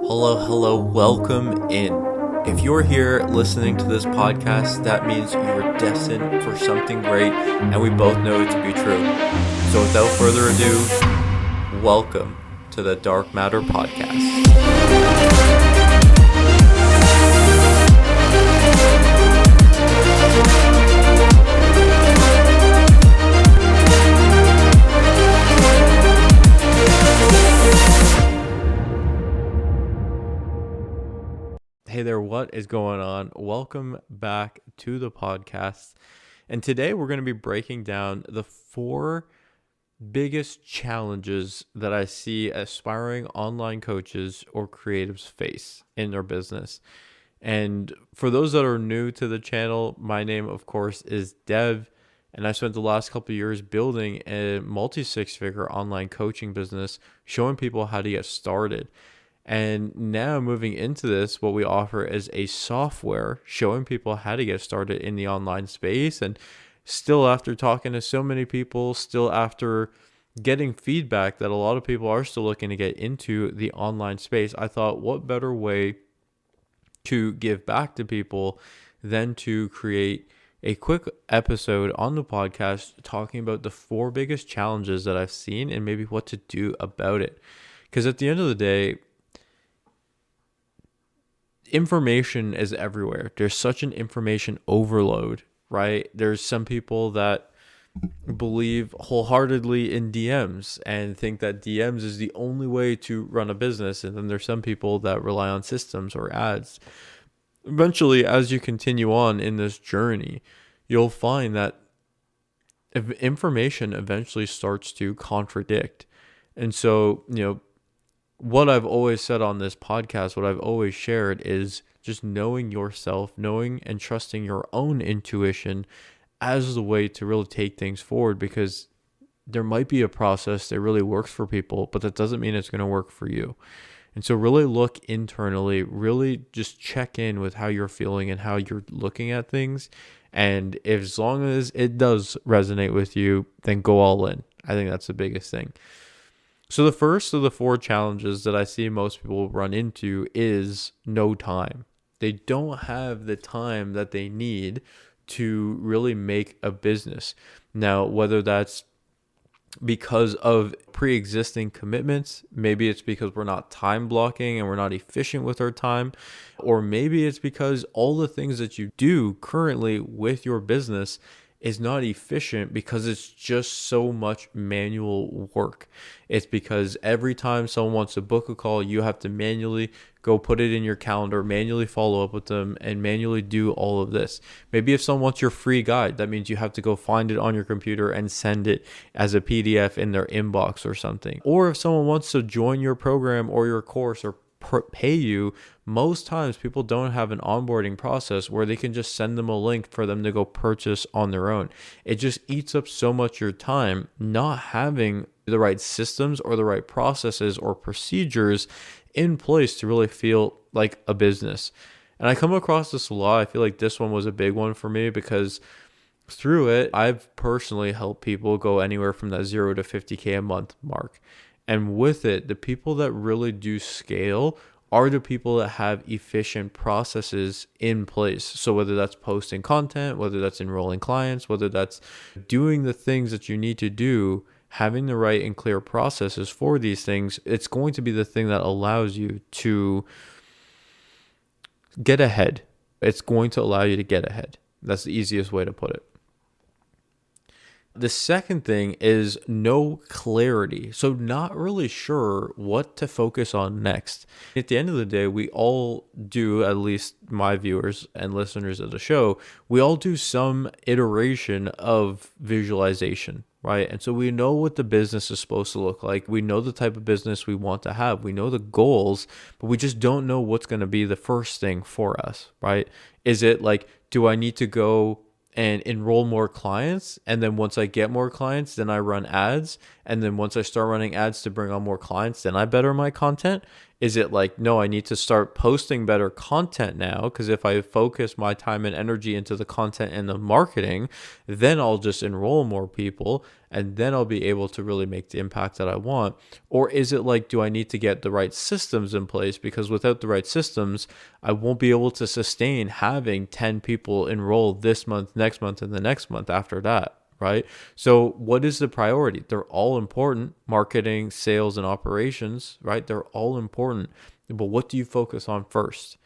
Hello, welcome in. If you're here listening to this podcast, that means you're destined for something great, and we both know it to be true. So without further ado, welcome to the Dark Matter Podcast. Hey there, what is going on? Welcome back to the podcast. And today we're going to be breaking down the 4 biggest challenges that I see aspiring online coaches or creatives face in their business. And for those that are new to the channel, my name, of course, is Dev. And I spent the last couple of years building a multi-6-figure online coaching business, showing people how to get started. And now moving into this, what we offer is a software showing people how to get started in the online space. And still after talking to so many people, still after getting feedback that a lot of people are still looking to get into the online space, I thought what better way to give back to people than to create a quick episode on the podcast talking about the 4 biggest challenges that I've seen and maybe what to do about it. Because at the end of the day, information is everywhere. There's such an information overload, right? There's some people that believe wholeheartedly in DMs and think that DMs is the only way to run a business. And then there's some people that rely on systems or ads. Eventually, as you continue on in this journey, you'll find that information eventually starts to contradict. And so, what I've always said on this podcast, what I've always shared is just knowing yourself, knowing and trusting your own intuition as the way to really take things forward, because there might be a process that really works for people, but that doesn't mean it's going to work for you. And so really look internally, really just check in with how you're feeling and how you're looking at things. And if, as long as it does resonate with you, then go all in. I think that's the biggest thing. So the first of the 4 challenges that I see most people run into is no time. They don't have the time that they need to really make a business. Now, whether that's because of pre-existing commitments, maybe it's because we're not time blocking and we're not efficient with our time, or maybe it's because all the things that you do currently with your business is not efficient because it's just so much manual work. It's because every time someone wants to book a call, you have to manually go put it in your calendar, manually follow up with them, and manually do all of this. Maybe if someone wants your free guide, that means you have to go find it on your computer and send it as a PDF in their inbox or something. Or if someone wants to join your program or your course or pay you, most times people don't have an onboarding process where they can just send them a link for them to go purchase on their own. It just eats up so much of your time not having the right systems or the right processes or procedures in place to really feel like a business. And I come across this a lot. I feel like this one was a big one for me because through it, I've personally helped people go anywhere from that 0 to 50K a month mark. And with it, the people that really do scale are the people that have efficient processes in place. So whether that's posting content, whether that's enrolling clients, whether that's doing the things that you need to do, having the right and clear processes for these things, it's going to be the thing that allows you to get ahead. It's going to allow you to get ahead. That's the easiest way to put it. The second thing is no clarity. So not really sure what to focus on next. At the end of the day, we all do, at least my viewers and listeners of the show, we all do some iteration of visualization, right? And so we know what the business is supposed to look like. We know the type of business we want to have. We know the goals, but we just don't know what's going to be the first thing for us, right? Is it like, do I need to go and enroll more clients, and then once I get more clients, then I run ads, And then once I start running ads to bring on more clients, then I better my content? Is it like, no, I need to start posting better content now, because if I focus my time and energy into the content and the marketing, then I'll just enroll more people and then I'll be able to really make the impact that I want? Or is it like, do I need to get the right systems in place? Because without the right systems, I won't be able to sustain having 10 people enroll this month, next month, and the next month after that. Right? So what is the priority? They're all important. Marketing, sales, and operations, right? They're all important. But what do you focus on first?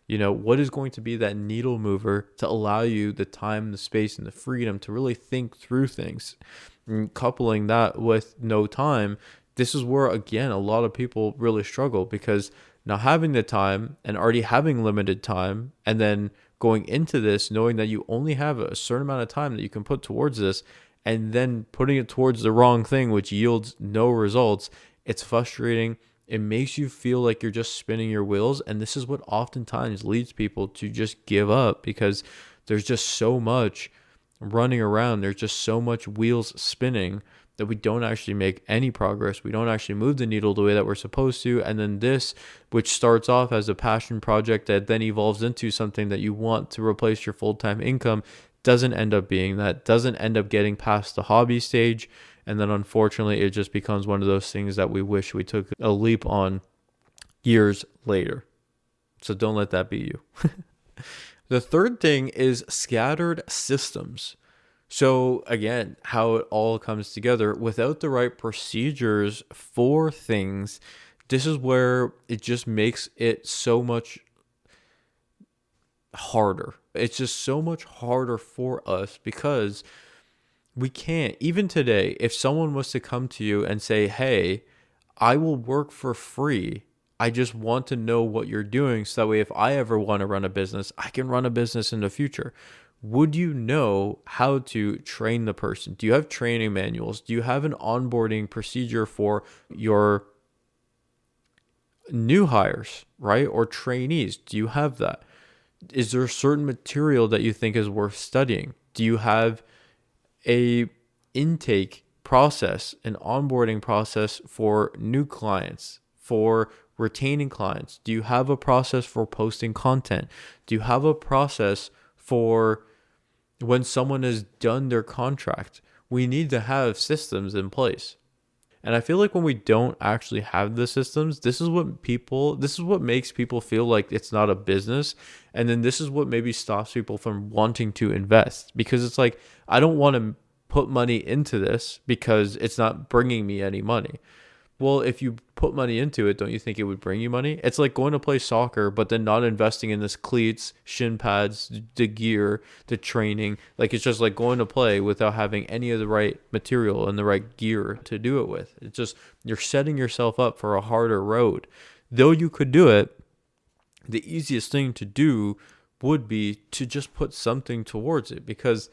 What is going to be that needle mover to allow you the time, the space, and the freedom to really think through things? And coupling that with no time, this is where, again, a lot of people really struggle, because now having the time and already having limited time, and then going into this knowing that you only have a certain amount of time that you can put towards this, and then putting it towards the wrong thing, which yields no results, it's frustrating. It makes you feel like you're just spinning your wheels. And this is what oftentimes leads people to just give up, because there's just so much running around. There's just so much wheels spinning that we don't actually make any progress. We don't actually move the needle the way that we're supposed to. And then this, which starts off as a passion project that then evolves into something that you want to replace your full-time income, doesn't end up being that, doesn't end up getting past the hobby stage. And then unfortunately, it just becomes one of those things that we wish we took a leap on years later. So don't let that be you. The third thing is scattered systems. So again, how it all comes together without the right procedures for things, this is where it just makes it so much harder. It's just so much harder for us, because we can't, even today, if someone was to come to you and say, hey, I will work for free, I just want to know what you're doing, so that way if I ever want to run a business, I can run a business in the future. Would you know how to train the person? Do you have training manuals? Do you have an onboarding procedure for your new hires, right? Or trainees? Do you have that? Is there a certain material that you think is worth studying? Do you have a intake process, an onboarding process for new clients, for retaining clients? Do you have a process for posting content? Do you have a process for when someone has done their contract? We need to have systems in place. And I feel like when we don't actually have the systems, this is what makes people feel like it's not a business. And then this is what maybe stops people from wanting to invest, because it's like, I don't want to put money into this because it's not bringing me any money. Well, if you put money into it, don't you think it would bring you money? It's like going to play soccer, but then not investing in this cleats, shin pads, the gear, the training. Like, it's just like going to play without having any of the right material and the right gear to do it with. It's just, you're setting yourself up for a harder road. Though you could do it, the easiest thing to do would be to just put something towards it, because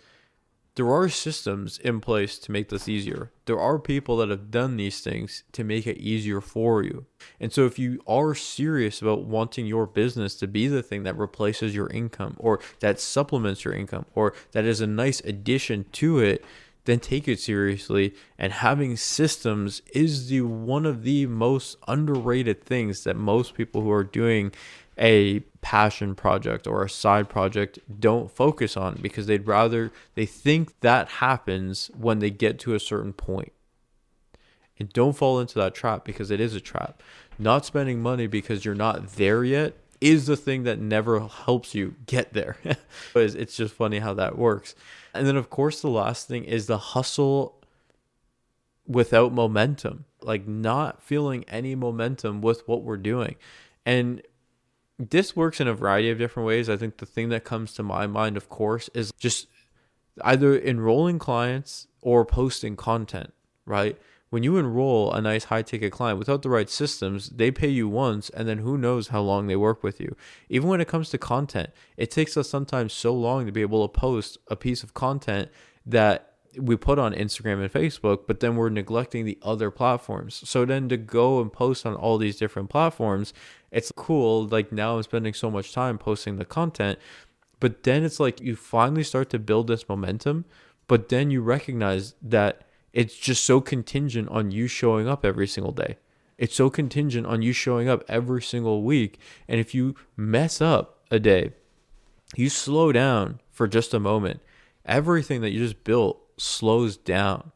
there are systems in place to make this easier. There are people that have done these things to make it easier for you. And so if you are serious about wanting your business to be the thing that replaces your income, or that supplements your income, or that is a nice addition to it, then take it seriously. And having systems is one of the most underrated things that most people who are doing a passion project or a side project don't focus on, because they think that happens when they get to a certain point. And don't fall into that trap, because it is a trap. Not spending money because you're not there yet is the thing that never helps you get there. It's just funny how that works. And then of course the last thing is the hustle without momentum, like not feeling any momentum with what we're doing. And this works in a variety of different ways. I think the thing that comes to my mind, of course, is just either enrolling clients or posting content, right? When you enroll a nice high ticket client without the right systems, they pay you once, and then who knows how long they work with you. Even when it comes to content, it takes us sometimes so long to be able to post a piece of content that we put on Instagram and Facebook, but then we're neglecting the other platforms. So then to go and post on all these different platforms, it's cool. Like, now I'm spending so much time posting the content, but then it's like you finally start to build this momentum, but then you recognize that It's just so contingent on you showing up every single day. It's so contingent on you showing up every single week. And if you mess up a day, you slow down for just a moment, everything that you just built slows down.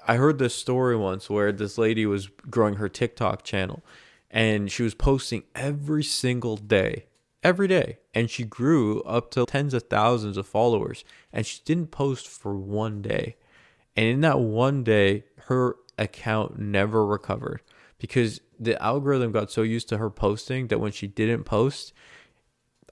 I heard this story once where this lady was growing her TikTok channel and she was posting every single day, every day. And she grew up to tens of thousands of followers, and she didn't post for one day. And in that one day, her account never recovered because the algorithm got so used to her posting that when she didn't post,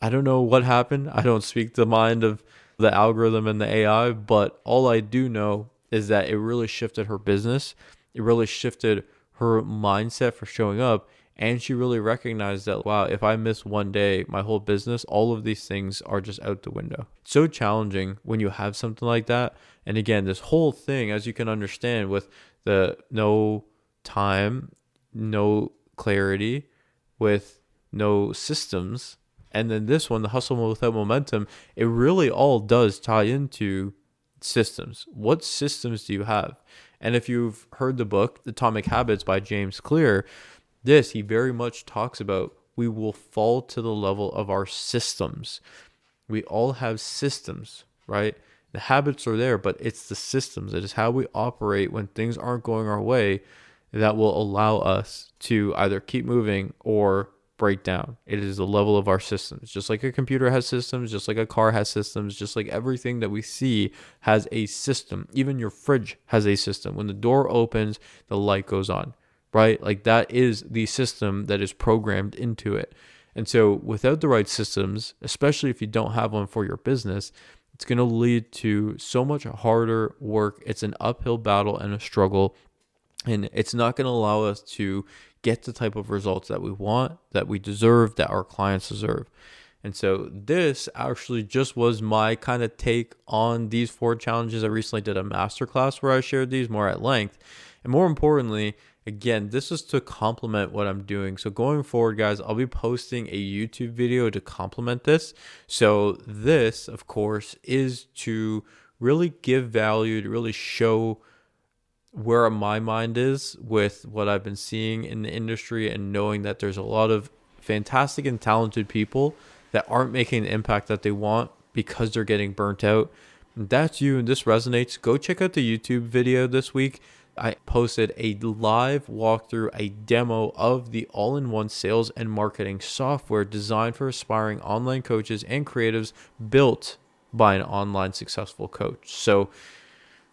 I don't know what happened. I don't speak the mind of the algorithm and the AI, but all I do know is that it really shifted her business. It really shifted her mindset for showing up. And she really recognized that, wow, if I miss one day, my whole business, all of these things are just out the window. So challenging when you have something like that. And again, this whole thing, as you can understand, with the no time, no clarity, with no systems, and then this one, the hustle without momentum, it really all does tie into systems. What systems do you have? And if you've heard the book, Atomic Habits by James Clear, he very much talks about we will fall to the level of our systems. We all have systems, right? The habits are there, but it's the systems. It is how we operate when things aren't going our way that will allow us to either keep moving or break down. It is the level of our systems. Just like a computer has systems, just like a car has systems, just like everything that we see has a system. Even your fridge has a system. When the door opens, the light goes on, right? Like that is the system that is programmed into it. And so without the right systems, especially if you don't have one for your business, it's going to lead to so much harder work. It's an uphill battle and a struggle. And it's not going to allow us to get the type of results that we want, that we deserve, that our clients deserve. And so this actually just was my kind of take on these 4 challenges. I recently did a masterclass where I shared these more at length. And more importantly, again, this is to complement what I'm doing. So going forward, guys, I'll be posting a YouTube video to complement this. So this, of course, is to really give value, to really show where my mind is with what I've been seeing in the industry, and knowing that there's a lot of fantastic and talented people that aren't making the impact that they want because they're getting burnt out. And that's you, and this resonates. Go check out the YouTube video this week. I posted a live walkthrough, a demo of the all-in-one sales and marketing software designed for aspiring online coaches and creatives, built by an online successful coach. So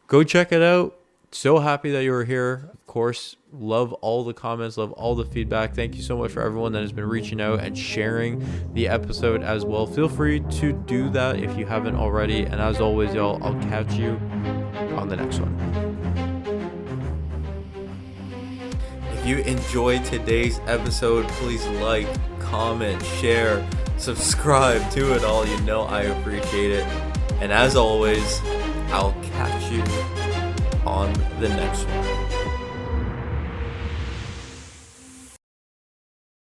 go check it out. So happy that you were here. Of course, love all the comments, love all the feedback. Thank you so much for everyone that has been reaching out and sharing the episode as well. Feel free to do that if you haven't already. And as always, y'all, I'll catch you on the next one. If you enjoyed today's episode, please like, comment, share, subscribe to it all. You know I appreciate it. And as always, I'll catch you on the next one.